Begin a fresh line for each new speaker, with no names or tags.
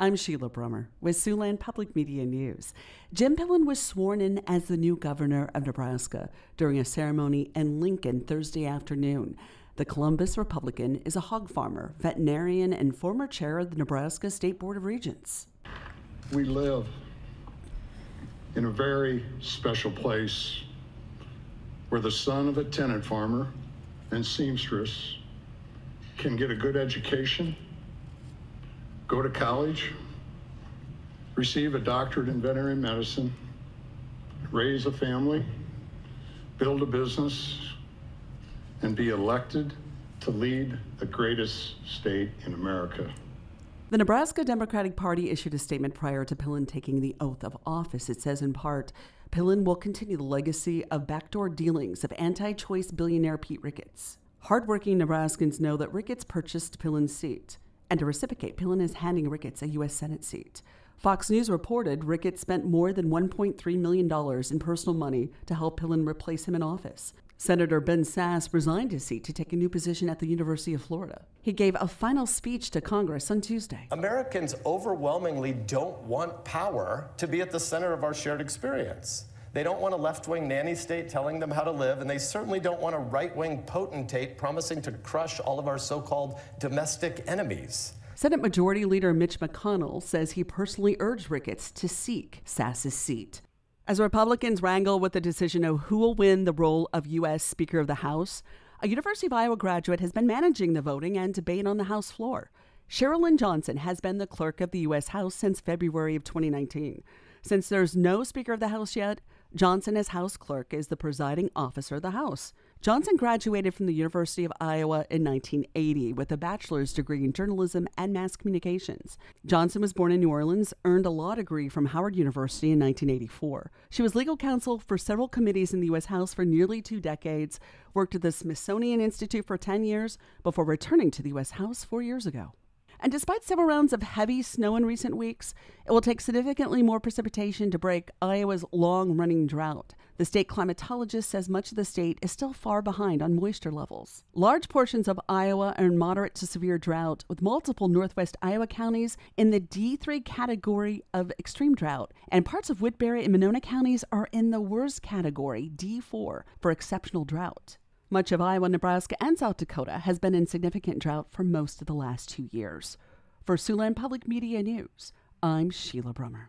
I'm Sheila Brummer with Siouxland Public Media News. Jim Pillen was sworn in as the new governor of Nebraska during a ceremony in Lincoln Thursday afternoon. The Columbus Republican is a hog farmer, veterinarian, and former chair of the Nebraska State Board of Regents.
We live in a very special place where the son of a tenant farmer and seamstress can get a good education, go to college, receive a doctorate in veterinary medicine, raise a family, build a business, and be elected to lead the greatest state in America.
The Nebraska Democratic Party issued a statement prior to Pillen taking the oath of office. It says in part, Pillen will continue the legacy of backdoor dealings of anti-choice billionaire Pete Ricketts. Hardworking Nebraskans know that Ricketts purchased Pillen's seat. And to reciprocate, Pillen is handing Ricketts a U.S. Senate seat. Fox News reported Ricketts spent more than $1.3 million in personal money to help Pillen replace him in office. Senator Ben Sasse resigned his seat to take a new position at the University of Florida. He gave a final speech to Congress on Tuesday.
Americans overwhelmingly don't want power to be at the center of our shared experience. They don't want a left-wing nanny state telling them how to live, and they certainly don't want a right-wing potentate promising to crush all of our so-called domestic enemies.
Senate Majority Leader Mitch McConnell says he personally urged Ricketts to seek Sasse's seat. As Republicans wrangle with the decision of who will win the role of U.S. Speaker of the House, a University of Iowa graduate has been managing the voting and debate on the House floor. Sherilyn Johnson has been the clerk of the U.S. House since February of 2019. Since there's no Speaker of the House yet, Johnson, as House Clerk, is the presiding officer of the House. Johnson graduated from the University of Iowa in 1980 with a bachelor's degree in journalism and mass communications. Johnson was born in New Orleans, earned a law degree from Howard University in 1984. She was legal counsel for several committees in the U.S. House for nearly 2 decades, worked at the Smithsonian Institute for 10 years before returning to the U.S. House 4 years ago. And despite several rounds of heavy snow in recent weeks, it will take significantly more precipitation to break Iowa's long-running drought. The state climatologist says much of the state is still far behind on moisture levels. Large portions of Iowa are in moderate to severe drought, with multiple northwest Iowa counties in the D3 category of extreme drought, and parts of Woodbury and Monona counties are in the worst category, D4, for exceptional drought. Much of Iowa, Nebraska, and South Dakota has been in significant drought for most of the last 2 years. For Siouxland Public Media News, I'm Sheila Brummer.